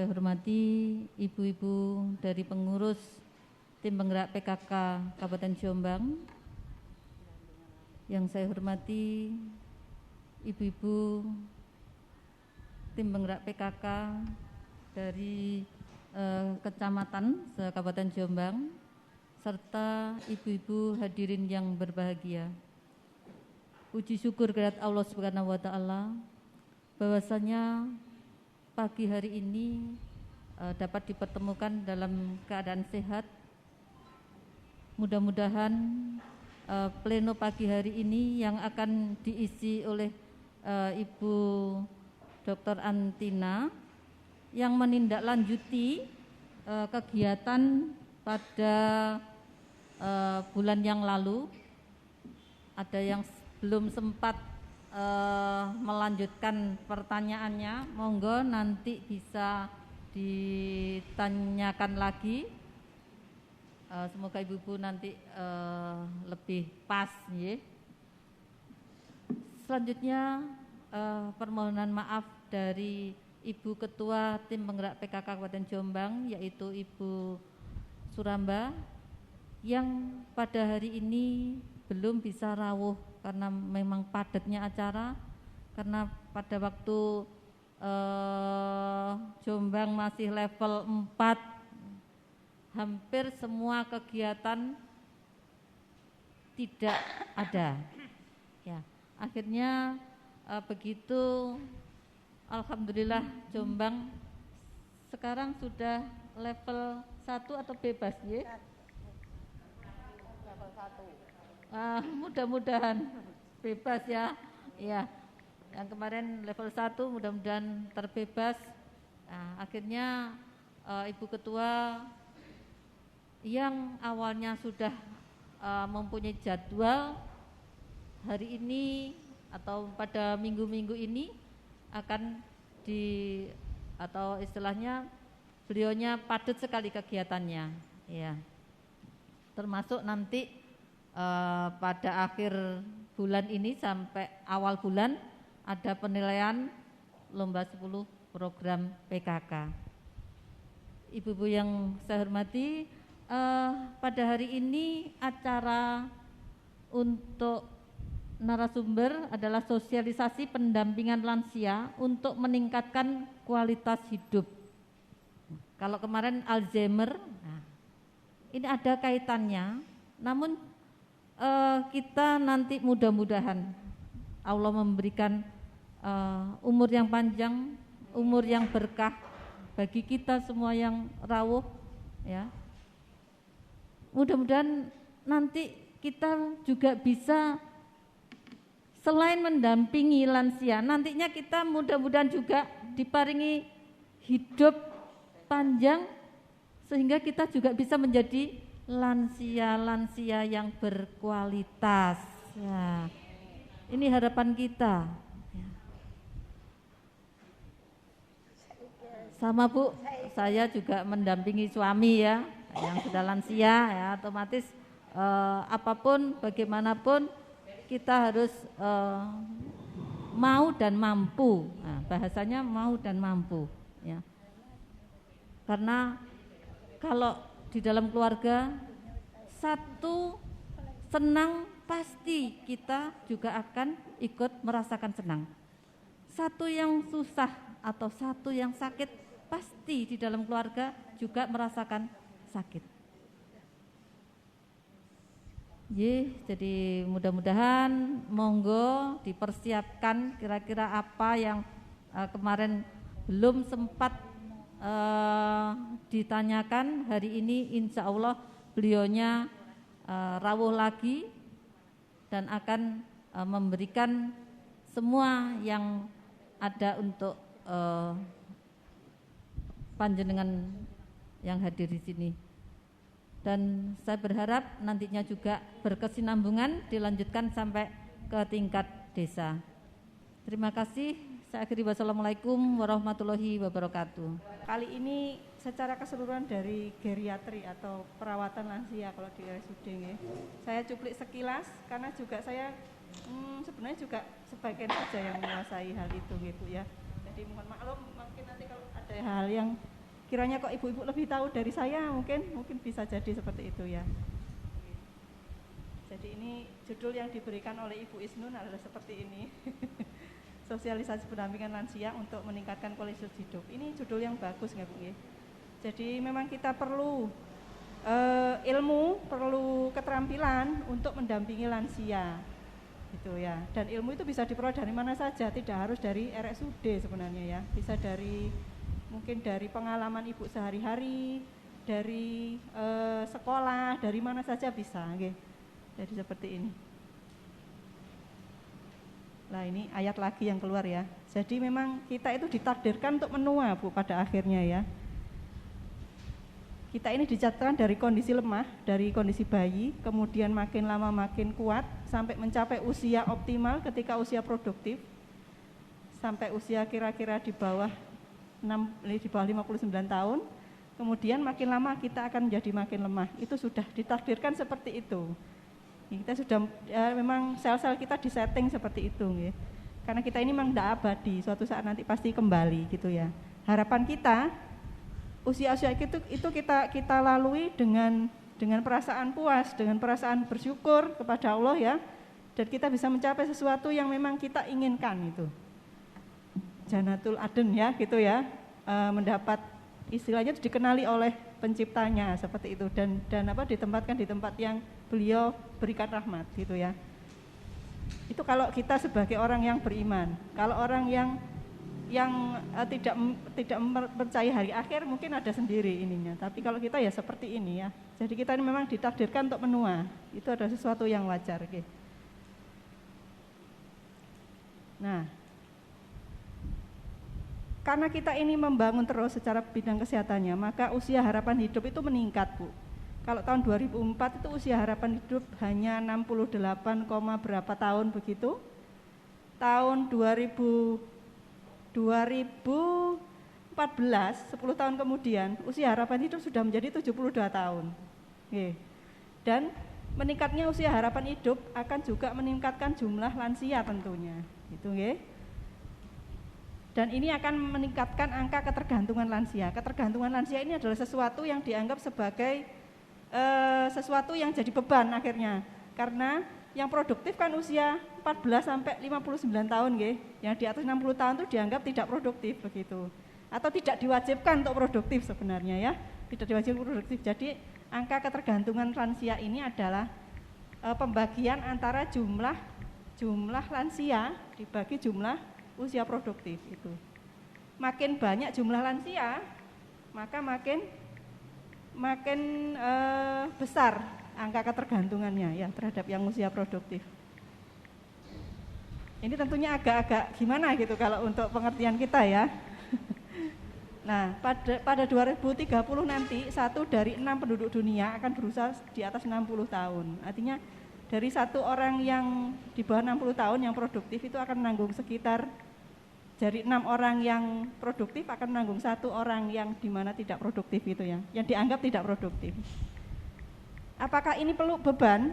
saya hormati ibu-ibu dari pengurus tim penggerak PKK Kabupaten Jombang. Yang saya hormati ibu-ibu tim penggerak PKK dari kecamatan Kabupaten Jombang, serta ibu-ibu hadirin yang berbahagia. Puji syukur kehadirat Allah Subhanahu wa taala bahwasanya pagi hari ini dapat dipertemukan dalam keadaan sehat. Mudah-mudahan pleno pagi hari ini yang akan diisi oleh Ibu Dr. Antina yang menindaklanjuti kegiatan pada bulan yang lalu. Ada yang belum sempat melanjutkan pertanyaannya, monggo nanti bisa ditanyakan lagi. Semoga ibu-ibu nanti lebih pas ya. Selanjutnya permohonan maaf dari Ibu Ketua Tim Penggerak PKK Kabupaten Jombang, yaitu Ibu Suramba, yang pada hari ini belum bisa rawuh karena memang padatnya acara, karena pada waktu Jombang masih level 4, hampir semua kegiatan tidak ada. Ya, akhirnya begitu, alhamdulillah Jombang sekarang sudah level 1 atau bebas ya? Level 1. Mudah-mudahan bebas ya. Ya. Yang kemarin level 1 mudah-mudahan terbebas. Nah, akhirnya Ibu Ketua yang awalnya sudah mempunyai jadwal hari ini atau pada minggu-minggu ini akan atau istilahnya beliaunya padat sekali kegiatannya ya, termasuk nanti pada akhir bulan ini sampai awal bulan ada penilaian lomba 10 program PKK. Ibu-ibu yang saya hormati, pada hari ini acara untuk narasumber adalah sosialisasi pendampingan lansia untuk meningkatkan kualitas hidup. Kalau kemarin Alzheimer, nah, ini ada kaitannya, namun kita nanti mudah-mudahan Allah memberikan umur yang panjang, umur yang berkah bagi kita semua yang rawuh ya. Mudah-mudahan nanti kita juga bisa selain mendampingi lansia, nantinya kita mudah-mudahan juga diparingi hidup panjang sehingga kita juga bisa menjadi lansia-lansia yang berkualitas. Nah, ini harapan kita. Sama Bu, saya juga mendampingi suami ya, yang sudah lansia ya, otomatis apapun bagaimanapun kita harus mau dan mampu. Nah, bahasanya mau dan mampu ya. Karena kalau di dalam keluarga satu senang, pasti kita juga akan ikut merasakan senang. Satu yang susah atau satu yang sakit, pasti di dalam keluarga juga merasakan sakit. Jadi mudah-mudahan monggo dipersiapkan kira-kira apa yang kemarin belum sempat ditanyakan. Hari ini insya Allah beliaunya rawuh lagi dan akan memberikan semua yang ada untuk panjenengan yang hadir di sini. Dan saya berharap nantinya juga berkesinambungan dilanjutkan sampai ke tingkat desa. Terima kasih. Saya akhiri, wassalamualaikum warahmatullahi wabarakatuh. Kali ini secara keseluruhan dari geriatri atau perawatan lansia kalau di RSUD ya. Saya cuplik sekilas karena juga saya sebenarnya juga sebagian saja yang menguasai hal itu gitu ya. Jadi mohon maklum mungkin nanti kalau ada hal yang kiranya kok ibu-ibu lebih tahu dari saya, mungkin bisa jadi seperti itu ya. Jadi ini judul yang diberikan oleh Ibu Isnun adalah seperti ini. Sosialisasi pendampingan lansia untuk meningkatkan kualitas hidup. Ini judul yang bagus nggak Bu? Jadi memang kita perlu ilmu, perlu keterampilan untuk mendampingi lansia, gitu ya. Dan ilmu itu bisa diperoleh dari mana saja, tidak harus dari RSUD sebenarnya ya. Bisa mungkin dari pengalaman ibu sehari-hari, dari sekolah, dari mana saja bisa. Okay. Jadi seperti ini. Nah ini ayat lagi yang keluar ya. Jadi memang kita itu ditakdirkan untuk menua Bu pada akhirnya ya. Kita ini dicatatkan dari kondisi lemah, dari kondisi bayi, kemudian makin lama makin kuat, sampai mencapai usia optimal ketika usia produktif, sampai usia kira-kira di bawah 59 tahun, kemudian makin lama kita akan menjadi makin lemah. Itu sudah ditakdirkan seperti itu. Kita sudah memang sel-sel kita disetting seperti itu, ya. Karena kita ini memang tidak abadi, suatu saat nanti pasti kembali gitu ya. Harapan kita usia-usia itu kita lalui dengan perasaan puas, dengan perasaan bersyukur kepada Allah ya, dan kita bisa mencapai sesuatu yang memang kita inginkan itu. Jannatul Adn ya gitu ya, mendapat istilahnya dikenali oleh penciptanya seperti itu, dan ditempatkan di tempat yang beliau berikan rahmat gitu ya. Itu kalau kita sebagai orang yang beriman. Kalau orang yang tidak percaya hari akhir mungkin ada sendiri ininya. Tapi kalau kita ya seperti ini ya. Jadi kita ini memang ditakdirkan untuk menua. Itu adalah sesuatu yang wajar. Okay. Nah, karena kita ini membangun terus secara bidang kesehatannya, maka usia harapan hidup itu meningkat Bu. Kalau tahun 2004 itu usia harapan hidup hanya 68, berapa tahun begitu. Tahun 2014, 10 tahun kemudian, usia harapan hidup sudah menjadi 72 tahun. Oke. Dan meningkatnya usia harapan hidup akan juga meningkatkan jumlah lansia tentunya. Gitu, nggih. Dan ini akan meningkatkan angka ketergantungan lansia. Ketergantungan lansia ini adalah sesuatu yang dianggap sebagai sesuatu yang jadi beban akhirnya. Karena yang produktif kan usia 14 sampai 59 tahun nggih. Yang di atas 60 tahun itu dianggap tidak produktif begitu. Atau tidak diwajibkan untuk produktif sebenarnya ya. Tidak diwajibkan produktif. Jadi angka ketergantungan lansia ini adalah pembagian antara jumlah lansia dibagi jumlah usia produktif itu. Makin banyak jumlah lansia, maka makin besar angka ketergantungannya ya terhadap yang usia produktif. Ini tentunya agak-agak gimana gitu kalau untuk pengertian kita ya. Nah, pada 2030 nanti 1 dari 6 penduduk dunia akan berusia di atas 60 tahun. Artinya dari 1 orang yang di bawah 60 tahun yang produktif itu akan menanggung sekitar, dari 6 orang yang produktif akan menanggung 1 orang yang dimana tidak produktif itu ya, yang dianggap tidak produktif. Apakah ini perlu beban?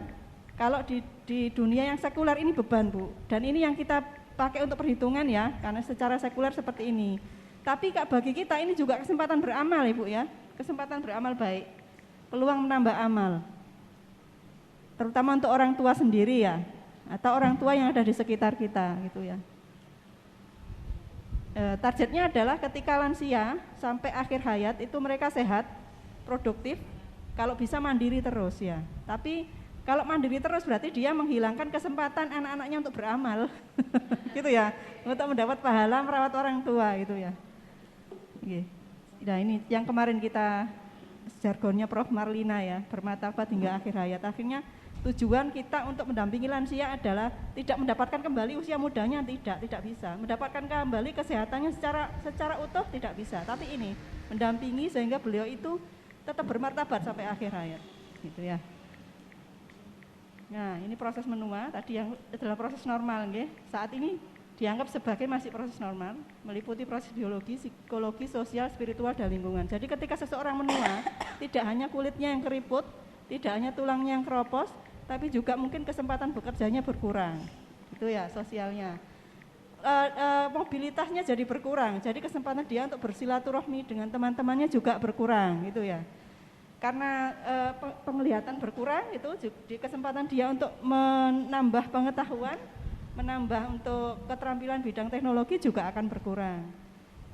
Kalau di dunia yang sekuler ini beban Bu, dan ini yang kita pakai untuk perhitungan ya, karena secara sekuler seperti ini. Tapi bagi kita ini juga kesempatan beramal Ibu ya, kesempatan beramal baik, peluang menambah amal. Terutama untuk orang tua sendiri ya, atau orang tua yang ada di sekitar kita gitu ya. Targetnya adalah ketika lansia sampai akhir hayat itu mereka sehat, produktif, kalau bisa mandiri terus ya. Tapi kalau mandiri terus berarti dia menghilangkan kesempatan anak-anaknya untuk beramal, gitu ya, untuk mendapat pahala merawat orang tua gitu ya. Nah ini yang kemarin kita jargonnya Prof. Marlina ya, bermartabat hingga akhir hayat. Akhirnya tujuan kita untuk mendampingi lansia adalah tidak mendapatkan kembali usia mudanya, tidak bisa. Mendapatkan kembali kesehatannya secara utuh tidak bisa. Tapi ini mendampingi sehingga beliau itu tetap bermartabat sampai akhir hayat, gitu ya. Nah, ini proses menua tadi yang adalah proses normal, nggih. Saat ini dianggap sebagai masih proses normal, meliputi proses biologi, psikologi, sosial, spiritual, dan lingkungan. Jadi ketika seseorang menua, tidak hanya kulitnya yang keriput, tidak hanya tulangnya yang keropos, tapi juga mungkin kesempatan bekerjanya berkurang, itu ya sosialnya. mobilitasnya jadi berkurang. Jadi kesempatan dia untuk bersilaturahmi dengan teman-temannya juga berkurang, gitu ya. Karena penglihatan berkurang, itu di kesempatan dia untuk menambah pengetahuan, menambah untuk keterampilan bidang teknologi juga akan berkurang.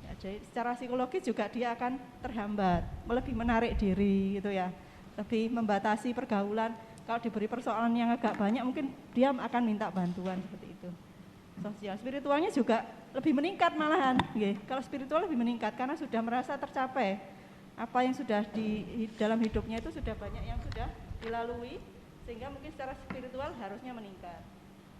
Ya, jadi secara psikologis juga dia akan terhambat, lebih menarik diri, gitu ya. Lebih membatasi pergaulan. Kalau diberi persoalan yang agak banyak, mungkin dia akan minta bantuan seperti itu. Sosial, spiritualnya juga lebih meningkat malahan. Kalau spiritual lebih meningkat karena sudah merasa tercapai apa yang sudah di dalam hidupnya itu sudah banyak yang sudah dilalui, sehingga mungkin secara spiritual harusnya meningkat.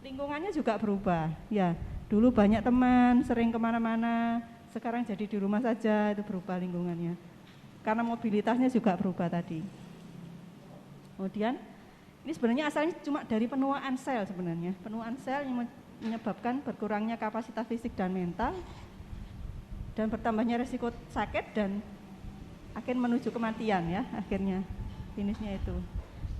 Lingkungannya juga berubah. Ya, dulu banyak teman, sering kemana-mana, sekarang jadi di rumah saja, itu berubah lingkungannya. Karena mobilitasnya juga berubah tadi. Kemudian ini sebenarnya asalnya cuma dari penuaan sel sebenarnya. Penuaan sel yang menyebabkan berkurangnya kapasitas fisik dan mental dan bertambahnya resiko sakit dan akan menuju kematian ya akhirnya finishnya itu.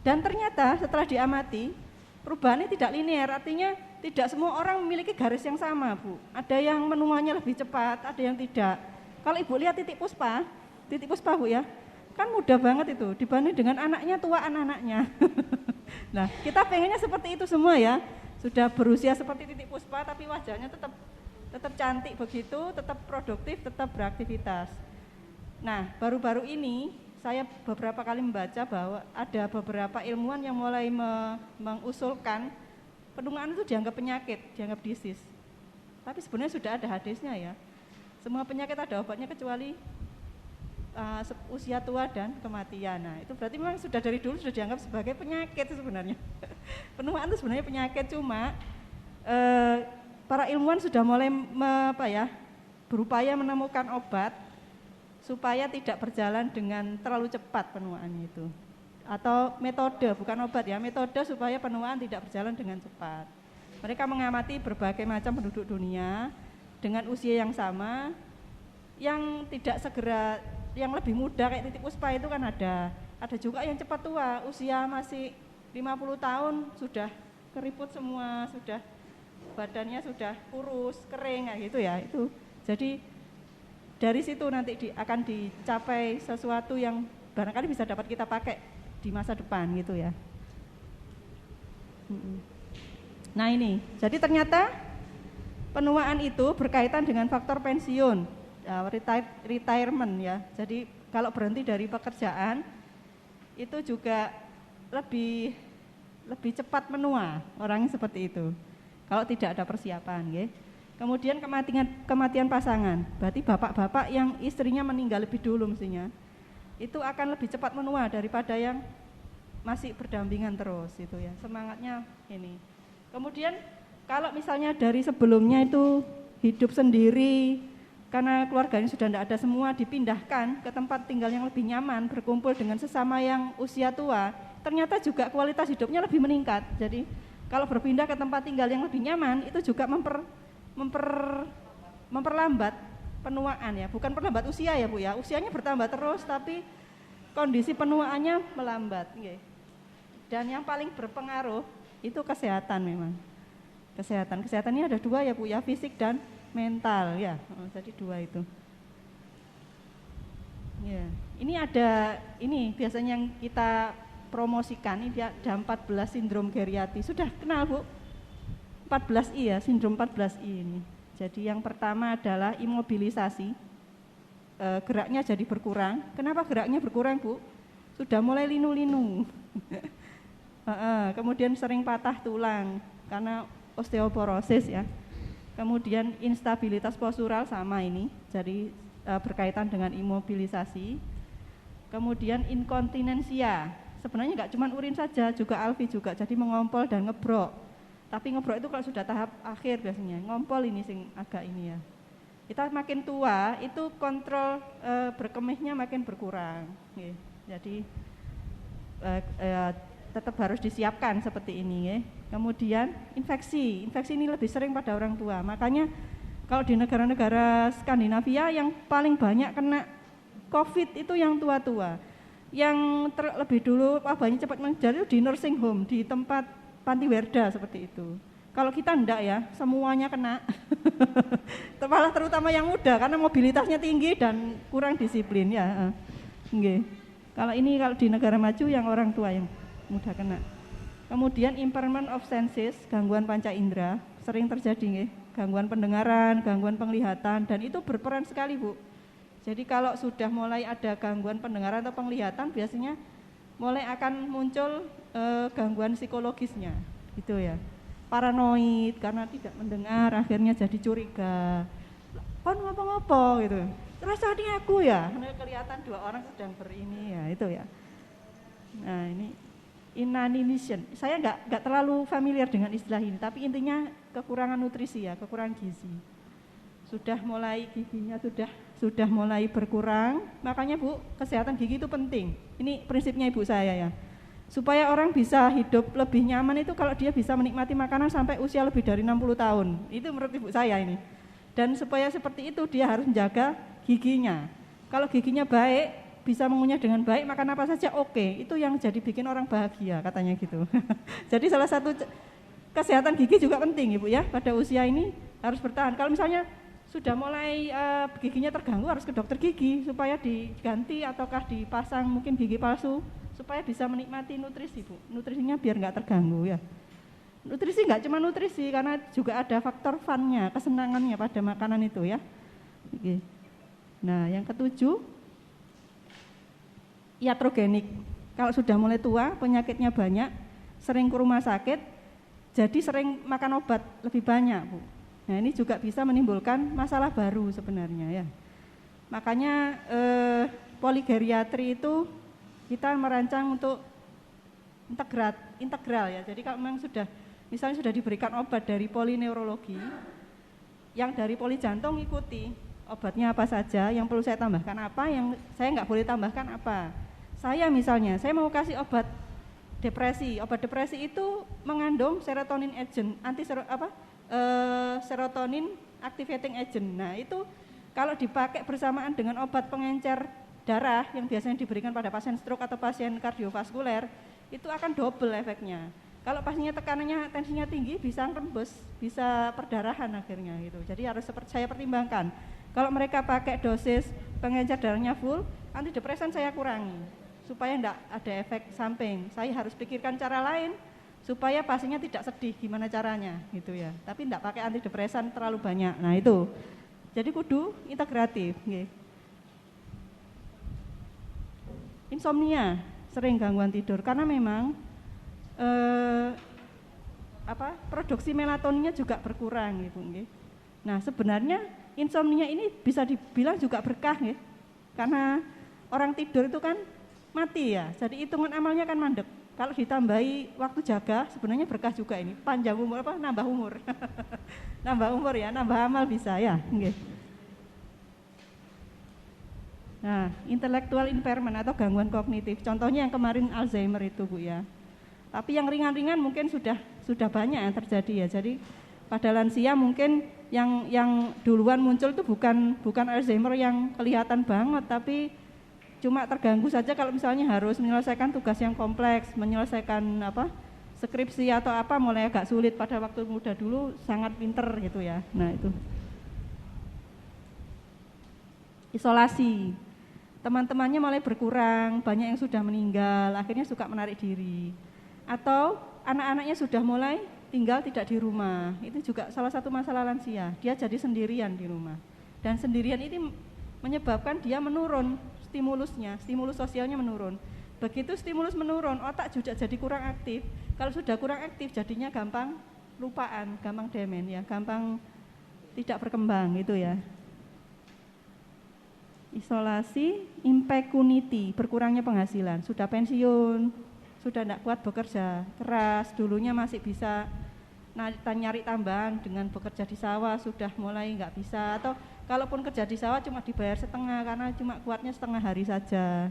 Dan ternyata setelah diamati perubahannya tidak linear, artinya tidak semua orang memiliki garis yang sama, Bu. Ada yang menuanya lebih cepat, ada yang tidak. Kalau Ibu lihat titik puspa Bu ya, kan mudah banget itu dibanding dengan anaknya tua anak-anaknya. Nah, kita pengennya seperti itu semua ya. Sudah berusia seperti titik puspa tapi wajahnya tetap cantik begitu, tetap produktif, tetap beraktivitas. Nah, baru-baru ini saya beberapa kali membaca bahwa ada beberapa ilmuwan yang mulai mengusulkan penuaan itu dianggap penyakit, dianggap disease. Tapi sebenarnya sudah ada hadisnya ya. Semua penyakit ada obatnya kecuali usia tua dan kematian. Nah, itu berarti memang sudah dari dulu sudah dianggap sebagai penyakit sebenarnya. Penuaan itu sebenarnya penyakit, cuma para ilmuwan sudah mulai berupaya menemukan obat supaya tidak berjalan dengan terlalu cepat penuaannya itu. Atau metode, bukan obat ya, metode supaya penuaan tidak berjalan dengan cepat. Mereka mengamati berbagai macam penduduk dunia dengan usia yang sama, yang tidak segera, yang lebih muda kayak titik puspa itu kan ada juga yang cepat tua, usia masih 50 tahun sudah keriput semua, sudah badannya sudah kurus, kering kayak gitu ya. Itu jadi dari situ nanti akan dicapai sesuatu yang barangkali bisa dapat kita pakai di masa depan gitu ya. Nah ini, jadi ternyata penuaan itu berkaitan dengan faktor pensiun. Retirement ya. Jadi kalau berhenti dari pekerjaan itu juga lebih cepat menua orangnya seperti itu. Kalau tidak ada persiapan, ya. Kemudian kematian pasangan. Berarti bapak-bapak yang istrinya meninggal lebih dulu mestinya itu akan lebih cepat menua daripada yang masih berdampingan terus itu ya. Semangatnya ini. Kemudian kalau misalnya dari sebelumnya itu hidup sendiri karena keluarganya sudah tidak ada semua, dipindahkan ke tempat tinggal yang lebih nyaman, berkumpul dengan sesama yang usia tua, ternyata juga kualitas hidupnya lebih meningkat. Jadi kalau berpindah ke tempat tinggal yang lebih nyaman, itu juga memperlambat penuaan ya, bukan perlambat usia ya Bu ya, usianya bertambah terus tapi kondisi penuaannya melambat. Dan yang paling berpengaruh itu kesehatan memang. Kesehatan ini ada dua ya Bu ya, fisik dan mental ya, jadi dua itu. Ya, ini ada biasanya yang kita promosikan ini ada 14 sindrom geriati. Sudah kenal Bu? 14I ya, sindrom 14I ini. Jadi yang pertama adalah imobilisasi, geraknya jadi berkurang. Kenapa geraknya berkurang Bu? Sudah mulai linu-linu. Kemudian sering patah tulang karena osteoporosis ya. Kemudian instabilitas postural sama ini, jadi berkaitan dengan imobilisasi. Kemudian inkontinensia, sebenarnya nggak cuma urin saja, juga alfi juga, jadi mengompol dan ngebrok. Tapi ngebrok itu kalau sudah tahap akhir biasanya, ngompol ini sing agak ini ya. Kita makin tua, itu kontrol berkemihnya makin berkurang. Jadi tetap harus disiapkan seperti ini ya. Kemudian infeksi ini lebih sering pada orang tua. Makanya kalau di negara-negara Skandinavia yang paling banyak kena COVID itu yang tua-tua. Yang lebih dulu wabahnya cepat menjadi di nursing home, di tempat panti werda seperti itu. Kalau kita enggak ya, semuanya kena. Malah terutama yang muda karena mobilitasnya tinggi dan kurang disiplin ya. Nggih. Kalau di negara maju yang orang tua yang mudah kena. Kemudian impairment of senses, gangguan panca indera, sering terjadi nggih. Gangguan pendengaran, gangguan penglihatan, dan itu berperan sekali, Bu. Jadi kalau sudah mulai ada gangguan pendengaran atau penglihatan, biasanya mulai akan muncul gangguan psikologisnya, gitu ya. Paranoid karena tidak mendengar, akhirnya jadi curiga. Kon ngopo-ngopo gitu. Rasanya aku ya, kelihatan dua orang sedang berini ya, itu ya. Nah, ini inanition. Saya nggak terlalu familiar dengan istilah ini, tapi intinya kekurangan nutrisi ya, kekurangan gizi. Sudah mulai giginya sudah mulai berkurang, makanya Bu, kesehatan gigi itu penting. Ini prinsipnya ibu saya ya. Supaya orang bisa hidup lebih nyaman itu kalau dia bisa menikmati makanan sampai usia lebih dari 60 tahun. Itu menurut ibu saya ini. Dan supaya seperti itu dia harus menjaga giginya. Kalau giginya baik, bisa mengunyah dengan baik, makan apa saja oke. Itu yang jadi bikin orang bahagia katanya gitu. Jadi salah satu kesehatan gigi juga penting Ibu ya. Pada usia ini harus bertahan. Kalau misalnya sudah mulai giginya terganggu harus ke dokter gigi supaya diganti ataukah dipasang mungkin gigi palsu supaya bisa menikmati nutrisi Bu. Nutrisinya biar nggak terganggu ya. Nutrisi nggak cuma nutrisi karena juga ada faktor fun-nya, kesenangannya pada makanan itu ya. Oke. Nah yang ketujuh, iatrogenik. Kalau sudah mulai tua, penyakitnya banyak, sering ke rumah sakit, jadi sering makan obat lebih banyak Bu. Nah ini juga bisa menimbulkan masalah baru sebenarnya ya. Makanya poligeriatri itu kita merancang untuk integral ya. Jadi kalau memang misalnya sudah diberikan obat dari polineurologi, yang dari polijantung ikuti obatnya apa saja, yang perlu saya tambahkan apa, yang saya nggak boleh tambahkan apa. Saya misalnya, saya mau kasih obat depresi itu mengandung serotonin agent, serotonin activating agent. Nah itu kalau dipakai bersamaan dengan obat pengencer darah yang biasanya diberikan pada pasien stroke atau pasien kardiovaskuler, itu akan double efeknya. Kalau pasiennya tekanannya, tensinya tinggi, bisa rembes, bisa perdarahan akhirnya gitu. Jadi harus saya pertimbangkan. Kalau mereka pakai dosis pengencer darahnya full, antidepresan saya kurangi supaya enggak ada efek samping. Saya harus pikirkan cara lain supaya pasiennya tidak sedih gimana caranya gitu ya. Tapi enggak pakai antidepresan terlalu banyak. Nah itu. Jadi kudu integratif nggih. Insomnia, sering gangguan tidur karena memang produksi melatoninnya juga berkurang gitu nggih. Nah, sebenarnya insomnia ini bisa dibilang juga berkah nggih. Karena orang tidur itu kan mati ya. Jadi hitungan amalnya kan mandek. Kalau ditambahi waktu jaga sebenarnya berkah juga ini. Panjang umur nambah umur. Nambah umur ya, nambah amal bisa ya, nggih. Nah, intellectual impairment atau gangguan kognitif. Contohnya yang kemarin Alzheimer itu Bu ya. Tapi yang ringan-ringan mungkin sudah banyak yang terjadi ya. Jadi pada lansia mungkin yang duluan muncul itu bukan Alzheimer yang kelihatan banget, tapi cuma terganggu saja kalau misalnya harus menyelesaikan tugas yang kompleks, menyelesaikan skripsi atau mulai agak sulit. Pada waktu muda dulu sangat pinter gitu ya. Nah itu. Isolasi. Teman-temannya mulai berkurang, banyak yang sudah meninggal, akhirnya suka menarik diri. Atau anak-anaknya sudah mulai tinggal tidak di rumah, itu juga salah satu masalah lansia, dia jadi sendirian di rumah. Dan sendirian ini menyebabkan dia menurun stimulus sosialnya menurun. Begitu stimulus menurun, otak juga jadi kurang aktif. Kalau sudah kurang aktif jadinya gampang lupaan, gampang demen ya, gampang tidak berkembang gitu ya. Isolasi, impecunity, berkurangnya penghasilan, sudah pensiun, sudah tidak kuat bekerja keras, dulunya masih bisa nyari tambahan dengan bekerja di sawah, sudah mulai nggak bisa, atau kalaupun kerja di sawah cuma dibayar setengah karena cuma kuatnya setengah hari saja.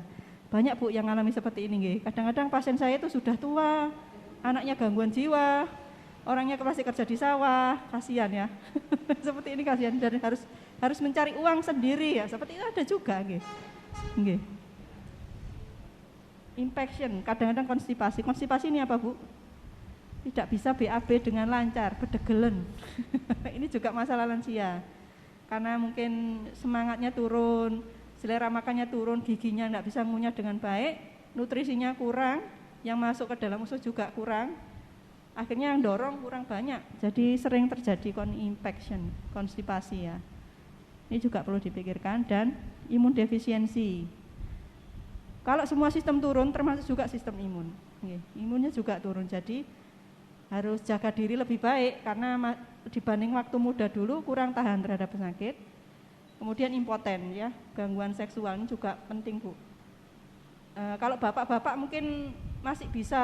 Banyak Bu yang alami seperti ini nggih. Kadang-kadang pasien saya itu sudah tua, anaknya gangguan jiwa, orangnya masih kerja di sawah, kasihan ya. Seperti ini kasihan dan harus mencari uang sendiri ya, seperti itu ada juga nggih. Nggih. Infection, kadang-kadang konstipasi. Konstipasi ini apa Bu? tidak bisa BAB dengan lancar, bedegelen. Ini juga masalah lansia. Karena mungkin semangatnya turun, selera makannya turun, giginya tidak bisa ngunyah dengan baik, nutrisinya kurang, yang masuk ke dalam usus juga kurang. Akhirnya yang dorong kurang banyak. Jadi sering terjadi infection, konstipasi ya. Ini juga perlu dipikirkan. Dan imun defisiensi. Kalau semua sistem turun, termasuk juga sistem imun. Imunnya juga turun, jadi harus jaga diri lebih baik karena dibanding waktu muda dulu kurang tahan terhadap penyakit. Kemudian impoten ya, gangguan seksual ini juga penting Bu. Kalau bapak-bapak mungkin masih bisa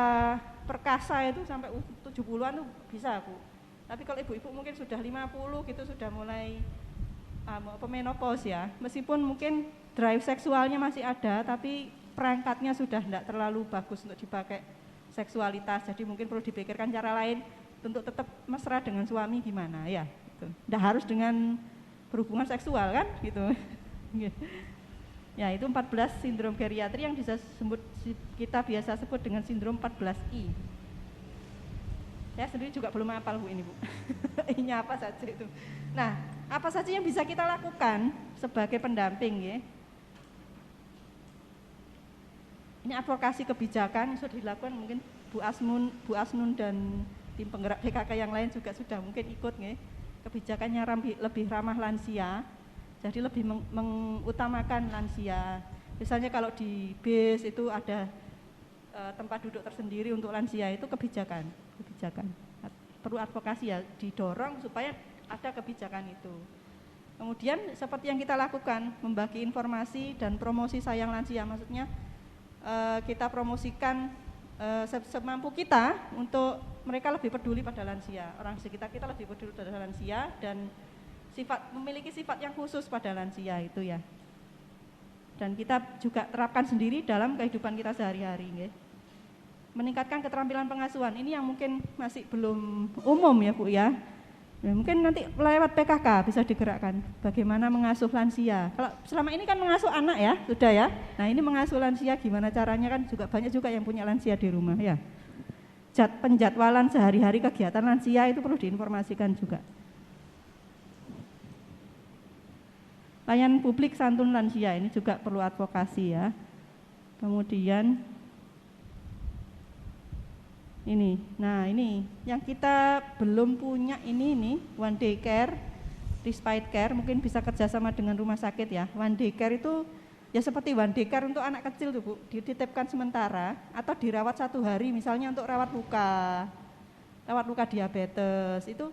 perkasa itu sampai 70-an tuh bisa Bu. Tapi kalau ibu-ibu mungkin sudah 50 gitu sudah mulai menopause ya. Meskipun mungkin drive seksualnya masih ada, tapi perangkatnya sudah tidak terlalu bagus untuk dipakai seksualitas. Jadi mungkin perlu dipikirkan cara lain untuk tetap mesra dengan suami gimana ya. Gitu. Tidak harus dengan berhubungan seksual kan gitu. Ya itu 14 sindrom geriatri yang kita biasa sebut dengan sindrom 14I. Saya sendiri juga belum hafal Bu ini Bu. Ini apa saja itu. Nah, apa saja yang bisa kita lakukan sebagai pendamping ya? Ini advokasi kebijakan yang sudah dilakukan mungkin Bu Asnun dan tim penggerak PKK yang lain juga sudah mungkin ikut ya. Kebijakannya lebih ramah lansia, jadi lebih mengutamakan lansia. Misalnya kalau di bis itu ada tempat duduk tersendiri untuk lansia, itu kebijakan. Perlu advokasi ya, didorong supaya ada kebijakan itu. Kemudian seperti yang kita lakukan, membagi informasi dan promosi sayang lansia, maksudnya kita promosikan semampu kita untuk mereka lebih peduli pada lansia, orang sekitar kita lebih peduli pada lansia dan memiliki sifat yang khusus pada lansia itu ya. Dan kita juga terapkan sendiri dalam kehidupan kita sehari-hari ya. Meningkatkan keterampilan pengasuhan, ini yang mungkin masih belum umum ya Bu ya. Ya, mungkin nanti lewat PKK bisa digerakkan bagaimana mengasuh lansia. Kalau selama ini kan mengasuh anak ya, sudah ya. Nah ini mengasuh lansia gimana caranya kan juga banyak juga yang punya lansia di rumah ya. Penjadwalan sehari-hari kegiatan lansia itu perlu diinformasikan juga. Layanan publik santun lansia ini juga perlu advokasi ya. Kemudian ini, nah ini yang kita belum punya ini one day care, respite care, mungkin bisa kerjasama dengan rumah sakit ya. One day care itu ya seperti one day care untuk anak kecil tuh Bu, dititipkan sementara atau dirawat 1 hari misalnya untuk rawat luka diabetes, itu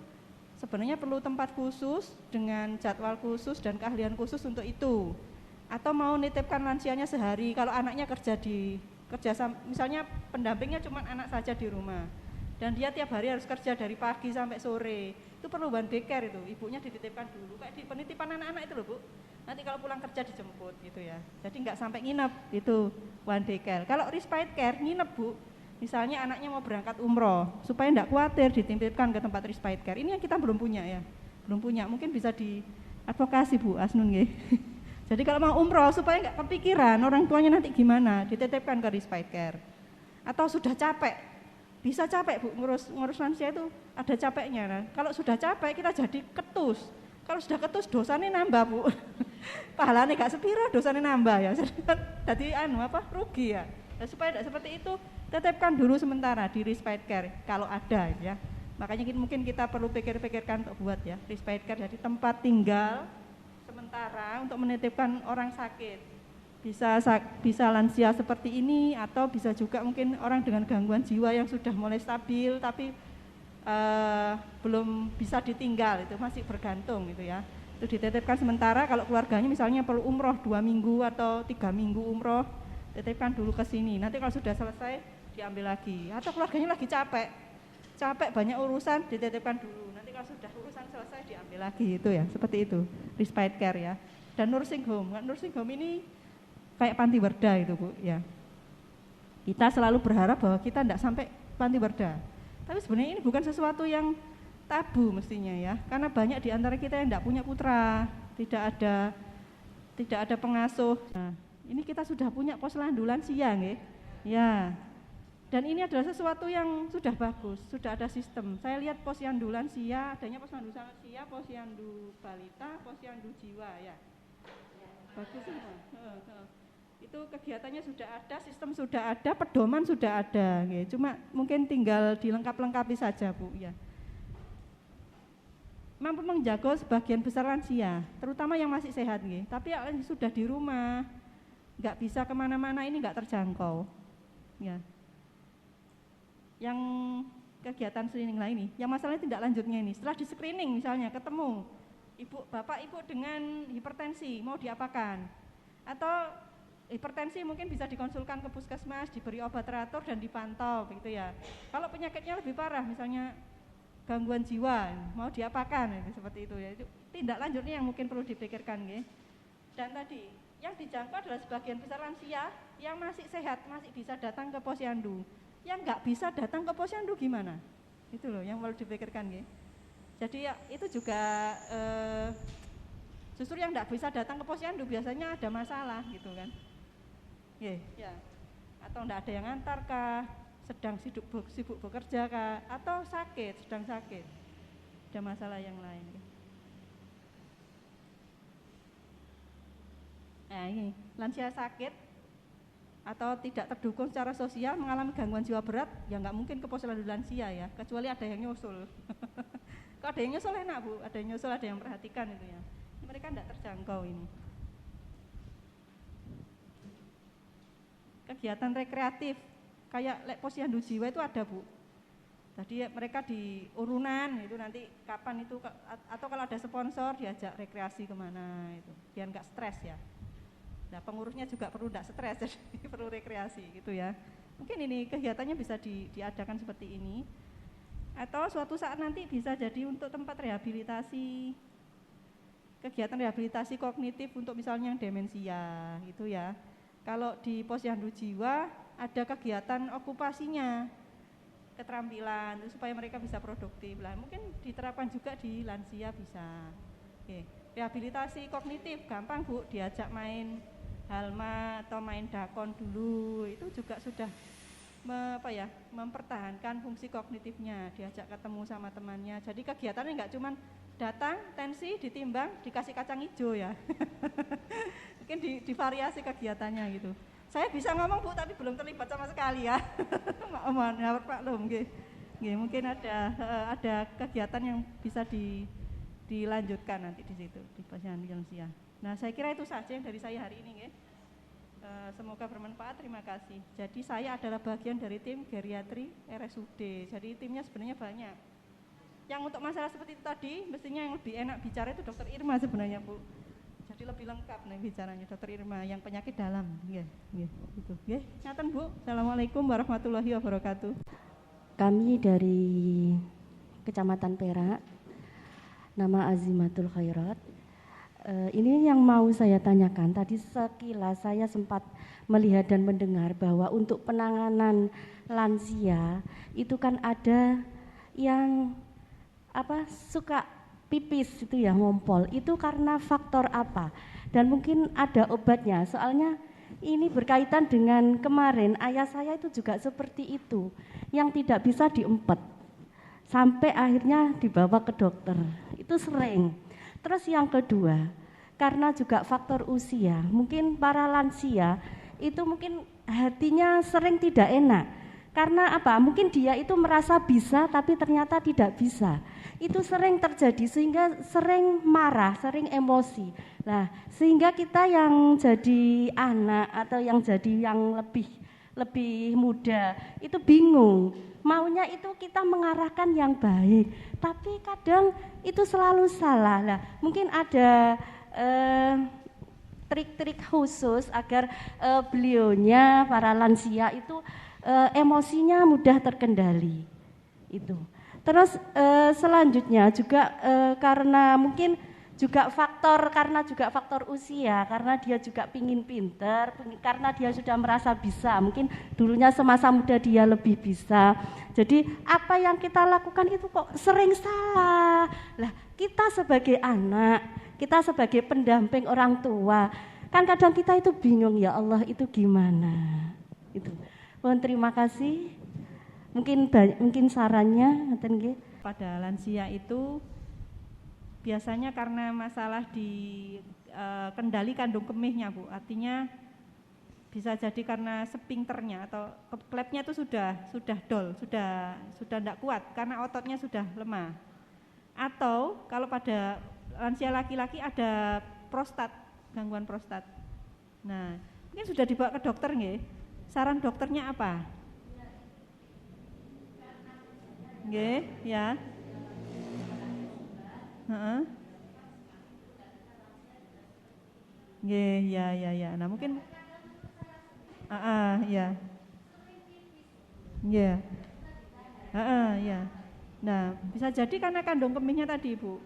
sebenarnya perlu tempat khusus dengan jadwal khusus dan keahlian khusus untuk itu. Atau mau nitipkan lansianya sehari, kalau anaknya kerja misalnya pendampingnya cuma anak saja di rumah dan dia tiap hari harus kerja dari pagi sampai sore, itu perlu one day care itu, ibunya dititipkan dulu kayak di penitipan anak-anak itu loh Bu, nanti kalau pulang kerja dijemput gitu ya, jadi nggak sampai nginep, itu one day care. Kalau respite care nginep Bu, misalnya anaknya mau berangkat umroh supaya nggak khawatir dititipkan ke tempat respite care, ini yang kita belum punya ya, mungkin bisa diadvokasi Bu Asnun ya. Jadi kalau mau umroh supaya nggak kepikiran orang tuanya nanti gimana, dititipkan ke respite care. Atau sudah capek, bisa capek Bu, ngurus lansia itu ada capeknya. Nah, kalau sudah capek kita jadi ketus. Kalau sudah ketus dosanya nambah Bu. Pahalanya gak sepiro, dosanya nambah ya. Jadi rugi ya. Nah, supaya tidak seperti itu, titipkan dulu sementara di respite care kalau ada ya. Makanya mungkin kita perlu pikir-pikirkan untuk buat ya respite care, jadi tempat tinggal sementara untuk menitipkan orang sakit, bisa lansia seperti ini atau bisa juga mungkin orang dengan gangguan jiwa yang sudah mulai stabil tapi belum bisa ditinggal, itu masih bergantung gitu ya, itu dititipkan sementara. Kalau keluarganya misalnya perlu umroh 2 minggu atau 3 minggu umroh, titipkan dulu ke sini, nanti kalau sudah selesai diambil lagi. Atau keluarganya lagi capek banyak urusan, dititipkan dulu, nanti kalau sudah urusan selesai diambil lagi, itu ya, seperti itu respite care ya. Dan nursing home ini kayak panti werda itu Bu ya. Kita selalu berharap bahwa kita tidak sampai panti werda, tapi sebenarnya ini bukan sesuatu yang tabu mestinya ya, karena banyak di antara kita yang tidak punya putra, tidak ada pengasuh. Nah, ini kita sudah punya posyandu lansia nggih ya. Dan ini adalah sesuatu yang sudah bagus, sudah ada sistem. Saya lihat posyandu lansia, adanya posyandu lansia, posyandu balita, posyandu jiwa ya. Bagus semua. Itu kegiatannya sudah ada, sistem sudah ada, pedoman sudah ada. Cuma mungkin tinggal dilengkap-lengkapi saja Bu ya. Mampu menjaga sebagian besar lansia, terutama yang masih sehat. Tapi yang sudah di rumah, nggak bisa kemana-mana, ini nggak terjangkau. Ya. Yang kegiatan screening lain ini, yang masalahnya tindak lanjutnya ini, setelah di screening misalnya ketemu bapak ibu dengan hipertensi, mau diapakan? Atau hipertensi mungkin bisa dikonsulkan ke puskesmas, diberi obat teratur dan dipantau begitu ya. Kalau penyakitnya lebih parah, misalnya gangguan jiwa, mau diapakan? Seperti itu ya. Itu tindak lanjutnya yang mungkin perlu dipikirkan ya. Dan tadi yang dijangkau adalah sebagian besar lansia yang masih sehat, masih bisa datang ke posyandu. Yang nggak bisa datang ke posyandu gimana? Itu loh yang perlu dipikirkan ya. Jadi ya, itu juga justru yang nggak bisa datang ke posyandu biasanya ada masalah gitu kan. Ya. Atau nggak ada yang antar kah, sedang sibuk bekerja kah, atau sedang sakit. Ada masalah yang lain. Nah ini, lansia sakit atau tidak terdukung secara sosial mengalami gangguan jiwa berat, ya nggak mungkin ke posyandu lansia ya, kecuali ada yang nyusul. Kalau ada yang nyusul enak Bu, ada yang nyusul, ada yang perhatikan itu ya. Mereka tidak terjangkau ini. Kegiatan rekreatif, kayak posyandu jiwa itu ada Bu. Tadi mereka di urunan itu nanti kapan itu, atau kalau ada sponsor diajak rekreasi kemana itu, biar nggak stres ya. Nah pengurusnya juga perlu tidak stres, jadi perlu rekreasi gitu ya. Mungkin ini kegiatannya bisa diadakan seperti ini. Atau suatu saat nanti bisa jadi untuk tempat rehabilitasi, kegiatan rehabilitasi kognitif untuk misalnya yang demensia gitu ya. Kalau di posyandu jiwa ada kegiatan okupasinya, keterampilan supaya mereka bisa produktif lah. Mungkin diterapkan juga di lansia bisa. Oke. Rehabilitasi kognitif gampang Bu, diajak main halma atau main dakon dulu, itu juga sudah mempertahankan fungsi kognitifnya, diajak ketemu sama temannya. Jadi kegiatannya nggak cuma datang, tensi, ditimbang, dikasih kacang hijau ya. Mungkin divariasi kegiatannya gitu. Saya bisa ngomong Bu, tapi belum terlibat sama sekali ya. Mohon maklum, mungkin ada kegiatan yang bisa dilanjutkan nanti di situ di posyandu lansia. Nah, saya kira itu saja yang dari saya hari ini. Semoga bermanfaat, terima kasih. Jadi saya adalah bagian dari tim geriatri RSUD. Jadi timnya sebenarnya banyak. Yang untuk masalah seperti itu tadi, mestinya yang lebih enak bicara itu Dokter Irma sebenarnya Bu. Jadi lebih lengkap nih bicaranya Dokter Irma yang penyakit dalam. Gitu. Ngaten Bu. Assalamualaikum warahmatullahi wabarakatuh. Kami dari Kecamatan Perak, nama Azimatul Khairat. Ini yang mau saya tanyakan, tadi sekilas saya sempat melihat dan mendengar bahwa untuk penanganan lansia itu kan ada yang suka pipis itu ya, ngompol, itu karena faktor apa? Dan mungkin ada obatnya, soalnya ini berkaitan dengan kemarin ayah saya itu juga seperti itu, yang tidak bisa diempet sampai akhirnya dibawa ke dokter, itu sering. Terus yang kedua, karena juga faktor usia, mungkin para lansia itu mungkin hatinya sering tidak enak. Karena apa? Mungkin dia itu merasa bisa tapi ternyata tidak bisa. Itu sering terjadi sehingga sering marah, sering emosi. Nah, sehingga kita yang jadi anak atau yang jadi yang lebih muda itu bingung. Maunya itu kita mengarahkan yang baik, tapi kadang itu selalu salah. Nah, mungkin ada trik-trik khusus agar beliaunya, para lansia itu emosinya mudah terkendali. Itu. Terus selanjutnya juga karena mungkin juga faktor usia, karena dia juga pingin pinter, karena dia sudah merasa bisa, mungkin dulunya semasa muda dia lebih bisa. Jadi apa yang kita lakukan itu kok sering salah. Lah, kita sebagai anak, kita sebagai pendamping orang tua, kan kadang kita itu bingung, ya Allah itu gimana. Itu. Mohon terima kasih. Mungkin sarannya ngoten nggih. Pada lansia itu biasanya karena masalah di kendali kandung kemihnya Bu, artinya bisa jadi karena sphinkternya atau klepnya itu sudah dol, sudah tidak kuat karena ototnya sudah lemah. Atau kalau pada lansia laki-laki ada prostat, gangguan prostat. Nah, mungkin sudah dibawa ke dokter nggih? Saran dokternya apa? Nggih, ya. Heeh. Nggih, ya. Nah, mungkin ya. Iya. Ya. Nah, bisa jadi karena kandung kemihnya tadi, Bu.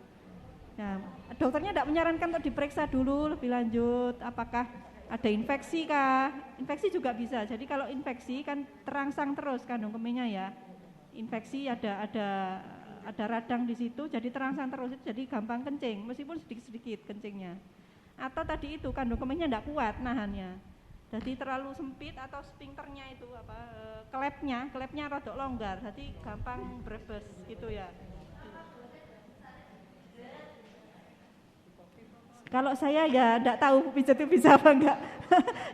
Nah, dokternya tidak menyarankan untuk diperiksa dulu lebih lanjut, apakah ada infeksi kah? Infeksi juga bisa. Jadi kalau infeksi kan terangsang terus kandung kemihnya ya. Infeksi ada radang di situ, jadi terangsang terus, jadi gampang kencing, meskipun sedikit-sedikit kencingnya. Atau tadi itu kandung kemihnya tidak kuat nahannya. Jadi terlalu sempit atau sphinkternya itu klepnya rada longgar, jadi gampang brebes gitu ya. Kalau saya ya enggak tahu pijat itu bisa apa enggak.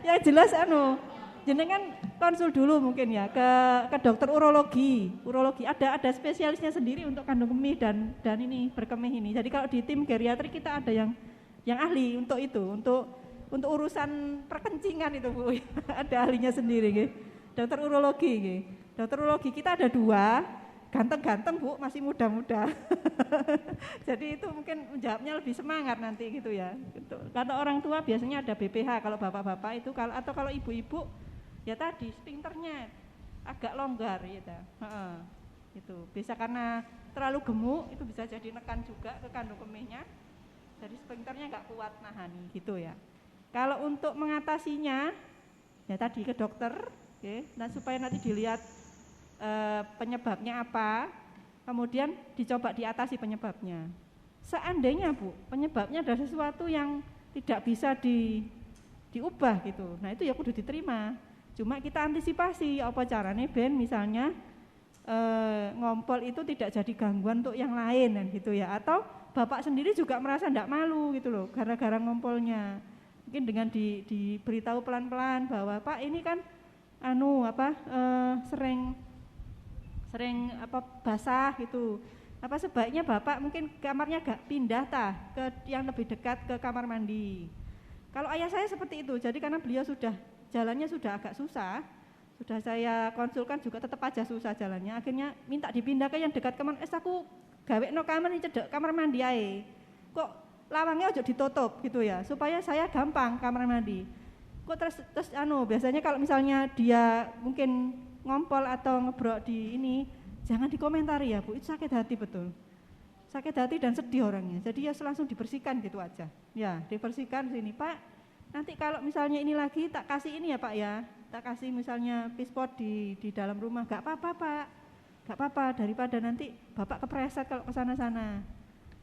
Yang jelas jenengan konsul dulu mungkin ya ke dokter urologi. Ada spesialisnya sendiri untuk kandung kemih dan ini berkemih ini. Jadi kalau di tim geriatri kita ada yang ahli untuk itu, untuk urusan perkencingan itu Bu. Ada ahlinya sendiri nggih. Dokter urologi nggih. Dokter urologi kita ada 2, ganteng-ganteng Bu, masih muda-muda. Jadi itu mungkin menjawabnya lebih semangat nanti gitu ya. Gitu. Kalau orang tua biasanya ada BPH, kalau bapak-bapak itu atau kalau ibu-ibu ya tadi sphinkternya agak longgar gitu. Itu bisa karena terlalu gemuk, itu bisa jadi nekan juga ke kandung kemihnya. Jadi sphinkternya enggak kuat nahani gitu ya. Kalau untuk mengatasinya ya tadi ke dokter, okay, dan supaya nanti dilihat penyebabnya apa, kemudian dicoba diatasi penyebabnya. Seandainya Bu, penyebabnya adalah sesuatu yang tidak bisa diubah gitu. Nah itu ya kudu diterima. Cuma kita antisipasi apa caranya ben misalnya ngompol itu tidak jadi gangguan untuk yang lain kan gitu ya. Atau bapak sendiri juga merasa tidak malu gitu loh gara-gara ngompolnya. Mungkin dengan diberitahu pelan-pelan bahwa Pak ini kan sering basah gitu. Sebaiknya Bapak mungkin kamarnya agak pindah ke yang lebih dekat ke kamar mandi. Kalau ayah saya seperti itu. Jadi karena beliau jalannya sudah agak susah, sudah saya konsulkan juga tetap aja susah jalannya. Akhirnya minta dipindah ke yang dekat kamar. Aku gawekno kamar ini cedek kamar mandi ae. Kok lawangnya ojo ditutup gitu ya, supaya saya gampang kamar mandi. Kok terus biasanya kalau misalnya dia mungkin ngompol atau ngebrok di ini, jangan dikomentari ya Bu, itu sakit hati betul. Sakit hati dan sedih orangnya. Jadi ya langsung dibersihkan gitu aja. Ya, dibersihkan sini, Pak. Nanti kalau misalnya ini lagi tak kasih ini ya Pak ya. Tak kasih misalnya pispot di dalam rumah, enggak apa-apa Pak. Enggak apa-apa daripada nanti Bapak kepreset kalau ke sana-sana.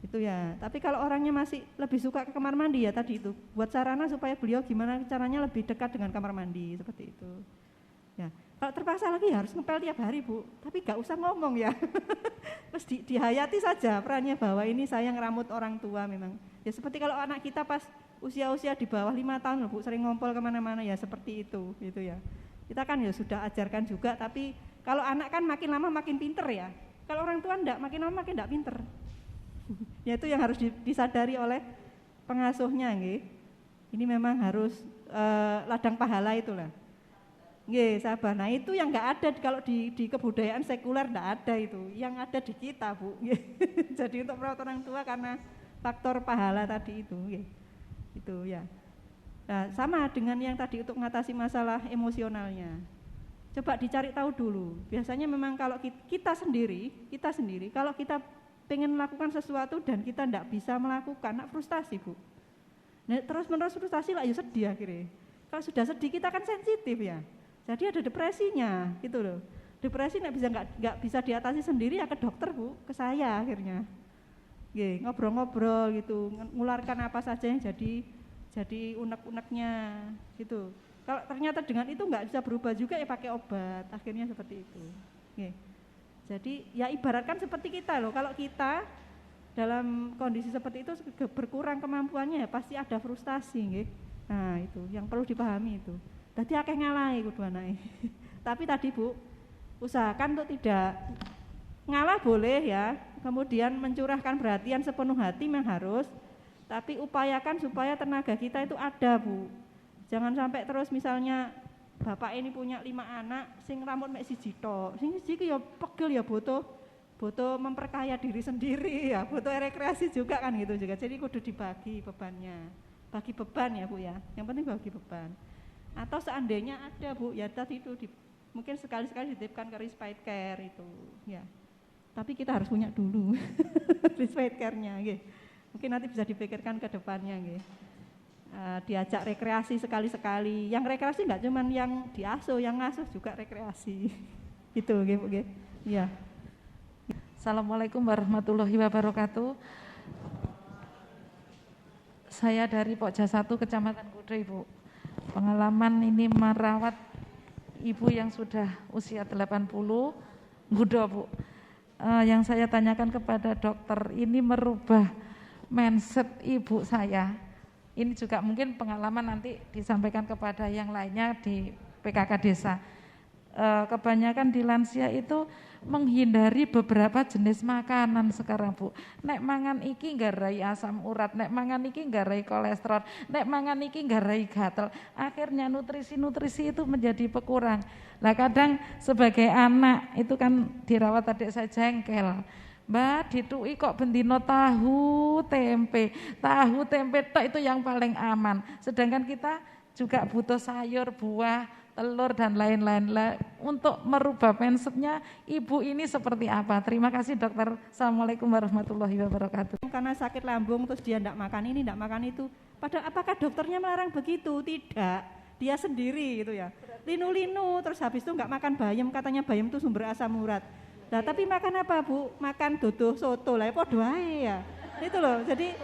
Itu ya, tapi kalau orangnya masih lebih suka ke kamar mandi ya tadi itu, buat sarana supaya beliau gimana caranya lebih dekat dengan kamar mandi, seperti itu. Ya, kalau terpaksa lagi harus ngepel tiap hari Bu, tapi gak usah ngomong ya. Terus dihayati saja perannya bahwa ini saya ngeramut orang tua memang. Ya seperti kalau anak kita pas usia-usia di bawah 5 tahun loh Bu, sering ngompol kemana-mana ya seperti itu, gitu ya. Kita kan ya sudah ajarkan juga, tapi kalau anak kan makin lama makin pinter ya. Kalau orang tua enggak, makin lama makin enggak pinter. Ya itu yang harus disadari oleh pengasuhnya nggih. Ini memang harus ladang pahala itulah. Nggih, sabar. Nah, itu yang enggak ada kalau di kebudayaan sekuler enggak ada itu. Yang ada di kita, Bu. Jadi untuk merawat orang tua karena faktor pahala tadi itu, nggih. Itu ya. Nah, sama dengan yang tadi untuk mengatasi masalah emosionalnya. Coba dicari tahu dulu. Biasanya memang kalau kita sendiri kalau kita pengen melakukan sesuatu dan kita tidak bisa melakukan, frustasi Bu. Nah, terus-menerus frustasi lah, ya sedih akhirnya. Kalau sudah sedih kita kan sensitif ya, jadi ada depresinya gitu loh. Depresi nggak bisa diatasi sendiri ya ke dokter Bu, ke saya akhirnya. Ngobrol-ngobrol gitu, ngularkan apa saja yang jadi unek-uneknya gitu. Kalau ternyata dengan itu nggak bisa berubah juga ya pakai obat, akhirnya seperti itu. Nggih. Jadi ya ibaratkan seperti kita loh, kalau kita dalam kondisi seperti itu berkurang kemampuannya ya pasti ada frustasi nggih. Nah, itu yang perlu dipahami itu. Dadi akeh ngalahi kudu anake. Tapi tadi Bu, usahakan untuk tidak ngalah boleh ya, kemudian mencurahkan perhatian sepenuh hati memang harus, tapi upayakan supaya tenaga kita itu ada Bu. Jangan sampai terus misalnya bapak ini punya 5 anak, sing rambut mek siji tok, sing siji ya pegel ya butuh memperkaya diri sendiri ya, butuh rekreasi juga kan gitu juga. Jadi kudu dibagi bebannya, bagi beban ya Bu ya, yang penting bagi beban. Atau seandainya ada Bu, ya tadi itu mungkin sekali-sekali dititipkan ke respite care itu ya. Tapi kita harus punya dulu respite care-nya gitu. Mungkin nanti bisa dipikirkan ke depannya gitu. Diajak rekreasi sekali-sekali. Yang rekreasi enggak cuman yang diasuh, yang ngasuh juga rekreasi. Gitu gitu Bu gitu. Ya. Assalamualaikum warahmatullahi wabarakatuh. Saya dari Pokja 1 Kecamatan Kudo, Ibu. Pengalaman ini merawat ibu yang sudah usia 80, Gudo, Bu. Yang saya tanyakan kepada dokter ini merubah mindset ibu saya. Ini juga mungkin pengalaman nanti disampaikan kepada yang lainnya di PKK desa. Kebanyakan di lansia itu menghindari beberapa jenis makanan sekarang, Bu. Nek mangan iki nggarai asam urat, nek mangan iki nggarai kolesterol, nek mangan iki nggarai gatel. Akhirnya nutrisi-nutrisi itu menjadi berkurang. Lah kadang sebagai anak itu kan dirawat adik saya jengkel. Mbak ditui kok bendino tahu tempe tok itu yang paling aman. Sedangkan kita juga butuh sayur, buah, telur dan lain-lain. Untuk merubah mindsetnya ibu ini seperti apa? Terima kasih dokter. Assalamualaikum warahmatullahi wabarakatuh. Karena sakit lambung terus dia tidak makan ini, tidak makan itu. Padahal apakah dokternya melarang begitu? Tidak. Dia sendiri gitu ya. Linu-linu terus habis itu enggak makan bayam, katanya bayam itu sumber asam urat. Nah, tapi makan apa Bu? Makan dodo soto lah, podo ae ya. Itu loh, jadi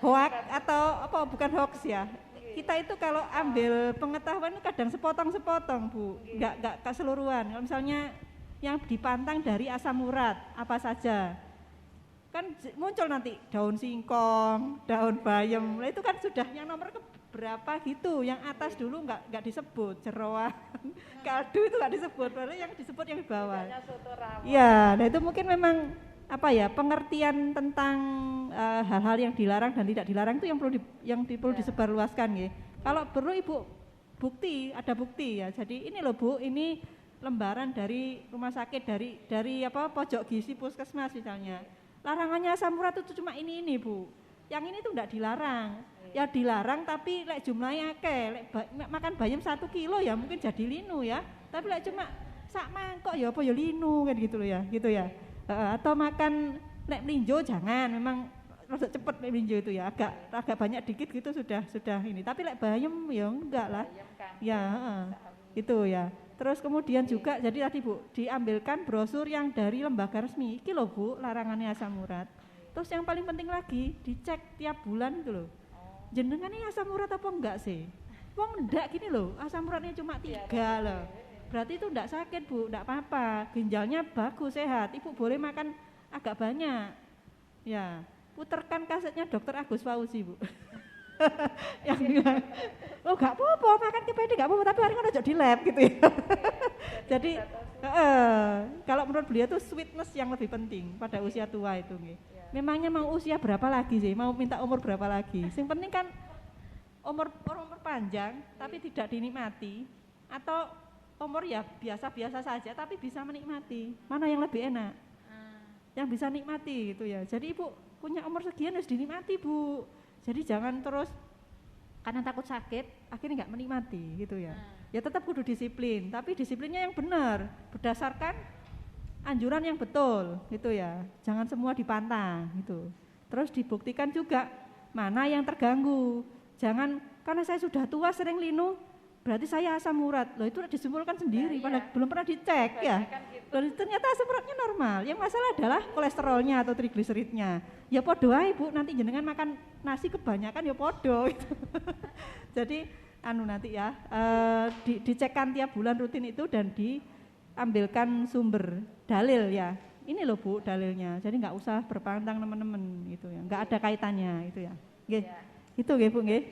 hoax atau apa bukan hoax ya. Kita itu kalau ambil pengetahuan itu kadang sepotong-sepotong Bu, enggak keseluruhan. Kalau misalnya yang dipantang dari asam urat apa saja, kan muncul nanti daun singkong, daun bayam, nah, itu kan sudah yang nomor berapa gitu, yang atas dulu enggak disebut, jeroan, kaldu itu enggak disebut, baru yang disebut yang di bawah. Iya, nah itu mungkin memang apa ya, pengertian tentang hal-hal yang dilarang dan tidak dilarang itu yang perlu disebarluaskan ya. Kalau perlu Ibu ada bukti ya. Jadi ini loh Bu, ini lembaran dari rumah sakit dari apa pojok gizi puskesmas misalnya. Larangannya asam urat itu cuma ini Bu. Yang ini tuh enggak dilarang. Ya dilarang tapi lek jumlahnya akeh, makan bayam 1 kilo ya mungkin jadi linu ya. Tapi lek cuma sak mangkok ya apa ya linu kan gitu loh ya, gitu ya. Atau makan lek melinjo jangan, memang rada cepet melinjo itu ya, agak banyak dikit gitu sudah ini. Tapi lek bayam ya enggak lah. Ya, itu ya. Terus kemudian juga jadi tadi Bu, diambilkan brosur yang dari lembaga resmi. Iki loh Bu, larangannya asam urat. Terus yang paling penting lagi, dicek tiap bulan itu loh. Jenengan ini asam urat apa enggak sih? Wong enggak gini loh, asam uratnya cuma 3 loh. Berarti itu enggak sakit Bu, enggak apa-apa. Ginjalnya bagus, sehat. Ibu boleh makan agak banyak. Ya, puterkan kasetnya Dr. Agus Fauzi Bu. Yang bilang, oh enggak apa-apa, makan kepedik enggak apa-apa, tapi hari kan aja di lab gitu ya. Jadi, kalau menurut beliau tuh sweetness yang lebih penting pada usia tua itu nih. Memangnya mau usia berapa lagi sih? Mau minta umur berapa lagi? Yang penting kan umur panjang tapi tidak dinikmati, atau umur ya biasa-biasa saja tapi bisa menikmati. Mana yang lebih enak? Yang bisa nikmati gitu ya. Jadi Ibu punya umur sekian harus dinikmati Bu. Jadi jangan terus karena takut sakit akhirnya nggak menikmati gitu ya. Ya tetap kudu disiplin, tapi disiplinnya yang benar berdasarkan anjuran yang betul gitu ya, jangan semua dipantang gitu. Terus dibuktikan juga mana yang terganggu. Jangan karena saya sudah tua sering linu berarti saya asam urat. Loh itu disimpulkan sendiri padahal belum pernah dicek ya. Loh, ternyata asam uratnya normal. Yang masalah adalah kolesterolnya atau trigliseridnya. Ya podo ae Bu, nanti jenengan makan nasi kebanyakan ya podo gitu. Jadi nanti ya dicekkan tiap bulan rutin itu dan ambilkan sumber dalil ya. Ini loh Bu dalilnya. Jadi nggak usah berpantang teman-teman gitu ya. Nggak ada kaitannya itu ya. Nggih. Itu nggih Bu nggih.